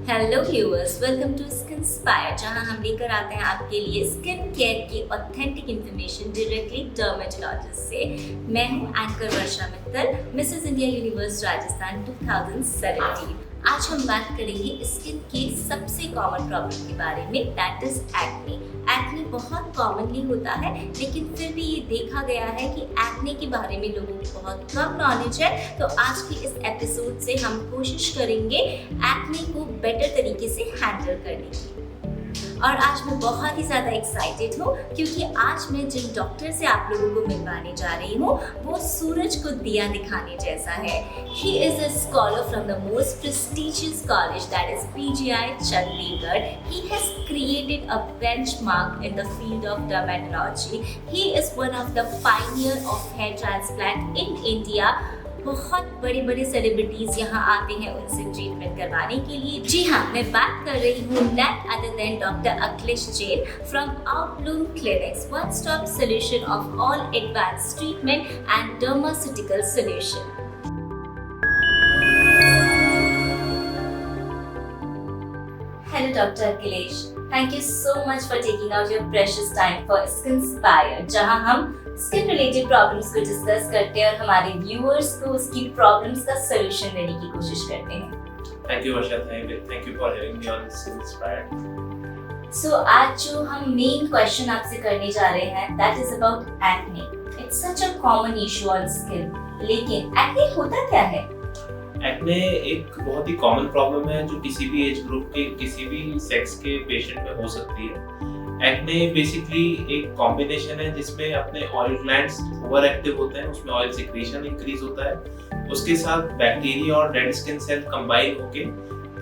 Hello viewers, welcome to Skinspire, जहां हम लेकर आते हैं आपके लिए स्किन केयर की ऑथेंटिक इन्फॉर्मेशन डायरेक्टली डर्मेटोलॉजिस्ट से। मैं हूं anchor Varsha Mittal, Mrs India Universe Rajasthan 2017। आज हम बात करेंगे स्किन के सबसे कॉमन प्रॉब्लम के बारे में, दैट इज एक्ने। एक्ने बहुत कॉमनली होता है, लेकिन फिर भी ये देखा गया है कि एक्ने के बारे में लोगों को बहुत कम नॉलेज है। तो आज की इस एपिसोड से हम कोशिश करेंगे एक्ने को बेटर तरीके से हैंडल करने की। और आज मैं बहुत ही ज़्यादा एक्साइटेड हूँ, क्योंकि आज मैं जिन डॉक्टर से आप लोगों को मिलवाने जा रही हूँ वो सूरज को दिया दिखाने जैसा है। He is a scholar from the most prestigious college, that is PGI Chandigarh. He has created a benchmark in the field of dermatology. He is one of the pioneer of hair transplant in India. बहुत बड़े बड़े celebrities यहाँ आते हैं उनसे treatment करवाने के लिए। जी हाँ, मैं बात कर रही हूँ not other than doctor Akhilesh Jain from Outbloom clinics, one stop solution of all advance treatment and dermaceutical solution. Hello Dr. Akhilesh, thank you so much for taking out your precious time for Skinspire, जहाँ हम skin related problems को discuss करते हैं और हमारे viewers को उसकी problems का सलूशन देने की कोशिश करते हैं। Thank you Varsha, thank you for having me on Skinspire. So आज जो हम मेन क्वेश्चन आपसे करने जा रहे हैं, that is about acne. It's such a common issue on skin. लेकिन acne होता क्या है? एक्ने एक बहुत ही कॉमन प्रॉब्लम है जो किसी भी एज ग्रुप के किसी भी सेक्स के पेशेंट में हो सकती है। एक्ने बेसिकली एक कॉम्बिनेशन है जिसमें अपने ऑयल ग्लैंड्स ओवर एक्टिव होते हैं, उसमें ऑयल सिक्रीशन इंक्रीज होता है, उसके साथ बैक्टीरिया और डेड स्किन सेल कंबाइन होके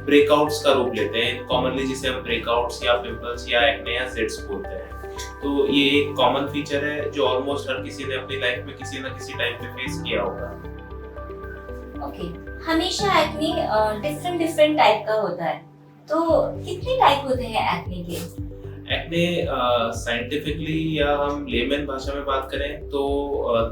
ब्रेकआउट्स का रूप लेते हैं, कॉमनली जिसे हम ब्रेकआउट्स या पिंपल्स या एक्ने या ज़िट्स बोलते हैं। तो ये एक कॉमन फीचर है जो ऑलमोस्ट हर किसी ने अपनी लाइफ में किसी ना किसी टाइम पे फेस किया होगा। ओके, हमेशा एक्ने डिफरेंट टाइप का होता है, तो कितने टाइप होते हैं एक्ने के? एक्ने साइंटिफिकली या हम लेमन भाषा में बात करें तो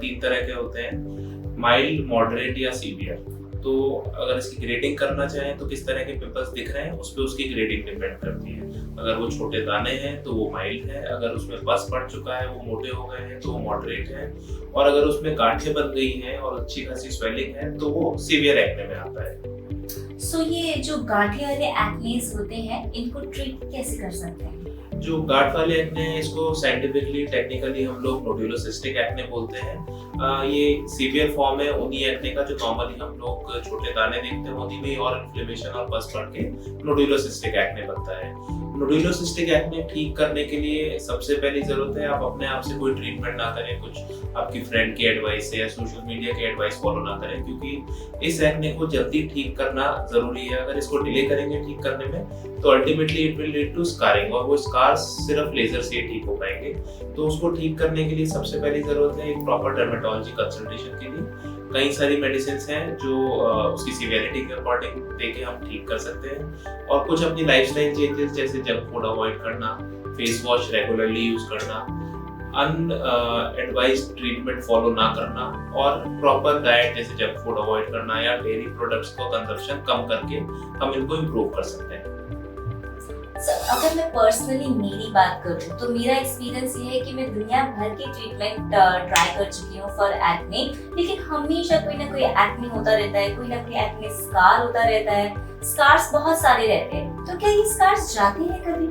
3 तरह के होते हैं, माइल्ड, मॉडरेट या सीवियर। तो अगर इसकी ग्रेडिंग करना चाहें तो किस तरह के पिंपल्स दिख रहे हैं उस पर उसकी ग्रेडिंग डिपेंड करती है। अगर वो छोटे दाने हैं तो वो माइल्ड है, अगर उसमें पस पड़ चुका है, वो मोटे हो गए हैं तो वो मॉडरेट है, और अगर उसमें गांठें बन गई हैं और अच्छी खासी स्वेलिंग है तो वो सीवियर एक्ने में आता है। सो ये जो गांठें वाले एक्नेस होते हैं, इनको ट्रीट कैसे कर सकते हैं? जो गांठ वाले एक्ने हैं इसको साइंटिफिकली टेक्निकली हम लोग नोडुलोसिस्टिक एक्ने बोलते हैं। ये सीवियर फॉर्म है उन्हीं एक्ने का जो नॉर्मली हम लोग छोटे दाने देखते हैं, उन्हीं में और इन्फ्लेमेशन और पस पड़ के नोडुलोसिस्टिक एक्ने बनता है। नोडुलोसिस्टिक एक्ने ठीक करने के लिए सबसे पहली जरूरत है आप अपने आप से कोई ट्रीटमेंट ना करें, कुछ आपकी फ्रेंड की एडवाइस से या सोशल मीडिया की एडवाइस फॉलो ना करें, क्योंकि इस एक्ने को जल्दी ठीक करना जरूरी है। अगर इसको डिले करेंगे ठीक करने में तो ultimately it will lead to scarring, और वो स्कार्स सिर्फ लेजर से ही ठीक हो पाएंगे। तो उसको ठीक करने के लिए सबसे पहली जरूरत है एक प्रॉपर डर्मेटोलॉजी कंसल्टेशन के लिए। कई सारी मेडिसिन्स हैं जो उसकी सीवियरिटी के अकॉर्डिंग देके हम ठीक कर सकते हैं, और कुछ अपनी लाइफस्टाइल चेंजेस जैसे जंक फूड अवॉइड करना, फेस वॉश रेगुलरली यूज करना, अनएडवाइज्ड ट्रीटमेंट फॉलो ना करना, और प्रॉपर डाइट जैसे जंक फूड अवॉइड करना या डेयरी प्रोडक्ट्स को कंजप्शन कम करके हम इनको इम्प्रूव कर सकते हैं। अगर मैं पर्सनली मेरी बात करूं तो मेरा एक्सपीरियंस ये है कि मैं दुनिया भर के ट्रीटमेंट ट्राई कर चुकी हूँ फॉर एक्ने, लेकिन हमेशा कोई ना कोई एक्ने होता रहता है, कोई ना कोई एक्ने स्कार होता रहता है। स्कार्स बहुत सारे रहते हैं, तो क्या ये स्कार्स जाते हैं कभी?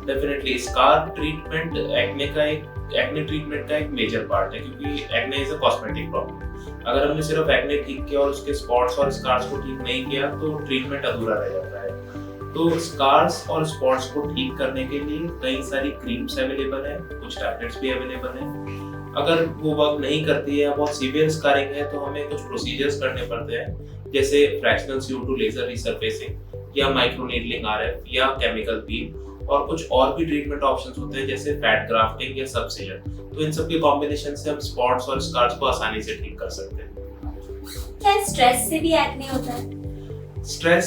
Definitely scar treatment acne treatment का एक मेजर पार्ट है, क्योंकि acne is a cosmetic problem. अगर हमने सिर्फ एक्ने ठीक किया और उसके स्पॉट्स और स्कार्स को ठीक नहीं किया तो ट्रीटमेंट अधूरा रह जाता है। तो स्कार्स और स्पॉट्स को ठीक करने के लिए कई सारी क्रीम्स अवेलेबल हैं, कुछ टैबलेट्स भी अवेलेबल हैं। अगर वो वर्क नहीं करती है या बहुत सीवियर स्कारिंग है तो हमें कुछ प्रोसीजर्स करने पड़ते हैं, जैसे फ्रैक्शनल CO2 लेजर रिसर्फेसिंग या माइक्रोनीडलिंग RF या केमिकल पील, और कुछ और भी ट्रीटमेंट ऑप्शंस होते हैं जैसे फैट ग्राफ्टिंग या सबसिजन। तो इन सब के कॉम्बिनेशन से हम स्पॉट्स और स्कार्स को आसानी से ठीक कर सकते हैं। क्या स्ट्रेस से भी एक्ने होता है? स्ट्रेस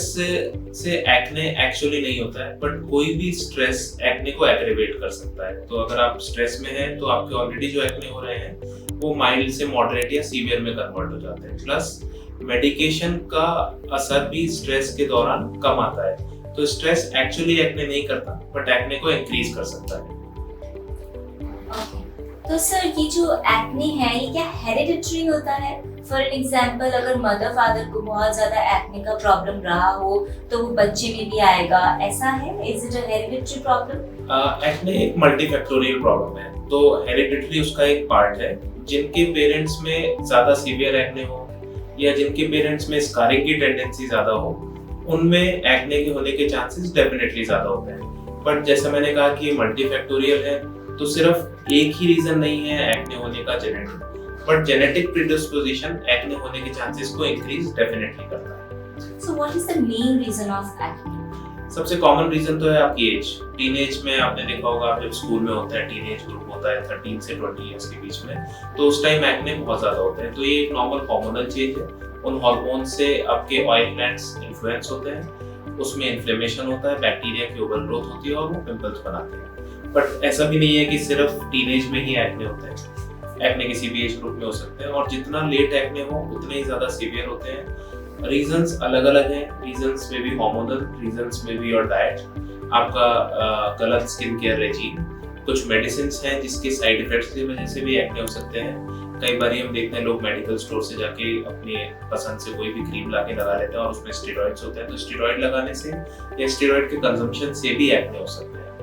से एक्ने एक्चुअली नहीं होता है, बट कोई भी स्ट्रेस एक्ने को एग्रेवेट कर सकता है। तो अगर आप स्ट्रेस में हैं तो आपके ऑलरेडी जो एक्ने हो रहे हैं वो माइल्ड से मॉडरेट या सीवियर में कन्वर्ट हो जाते हैं। प्लस मेडिकेशन का असर भी स्ट्रेस के दौरान कम आता है, तो स्ट्रेस एक्चुअली एक्ने नहीं करता, बट एक्ने को इंक्रीज कर सकता है। तो सर ये जो एक्ने है ये क्या हेरिडिटरी होता है? फॉर एग्जाम्पल अगर मदर फादर को बहुत ज्यादा एक्ने का प्रॉब्लम रहा हो तो वो बच्चे में भी आएगा, ऐसा है? Is it a hereditary problem? Acne एक मल्टीफैक्टोरियल प्रॉब्लम है, तो हेरिडिटरी उसका एक पार्ट है। जिनके पेरेंट्स में ज्यादा सीवियर एक्ने हो या जिनके पेरेंट्स में स्कारिंग की टेंडेंसी ज्यादा हो, उनमें एक्ने के होने के चांसेस डेफिनेटली ज्यादा होते हैं। बट जैसा मैंने कहा कि ये मल्टीफैक्टोरियल है, तो सिर्फ एक ही रीजन नहीं है एक्ने होने का genetic, but genetic predisposition acne होने के चांसेस को इंक्रीज डेफिनेटली करता है। So what is the main reason of acne? सबसे कॉमन रीजन तो है आपकी एज। टीनेज में आपने देखा होगा, आप जब स्कूल में होते हैं, टीनेज ग्रुप होता है 13 से 20 इयर्स के बीच में, तो उस टाइम एक्ने बहुत ज्यादा होते हैं। तो ये एक नॉर्मल हार्मोनल चेंज है। उन हार्मोन से आपके ऑयल ग्लैंड्स इन्फ्लुएंस होते हैं, उसमें इन्फ्लेमेशन होता है, बैक्टीरिया की ओवरग्रोथ होती है और वो पिंपल्स बनाते हैं। बट ऐसा भी नहीं है कि सिर्फ टीनेज में ही एक्ने होते हैं, एक्ने किसी भी एज ग्रुप में हो सकते हैं, और जितना लेट एक्ने हो उतने ही ज्यादा सीवियर होते हैं। रीजंस अलग अलग हैं, रीजंस में भी हार्मोनल, रीजंस में भी और डाइट, आपका गलत स्किन केयर रेजीम, कुछ मेडिसिन हैं जिसके साइड इफेक्ट्स की वजह से भी एक्ने हो सकते हैं। कई बार हम देखते हैं लोग मेडिकल स्टोर से जाके अपने पसंद से कोई भी क्रीम लाके लगा लेते हैं और उसमें स्टेरॉइड्स होते हैं, तो स्टेरॉइड लगाने से या स्टेरॉइड के कंजम्पशन से भी एक्ने हो सकते हैं।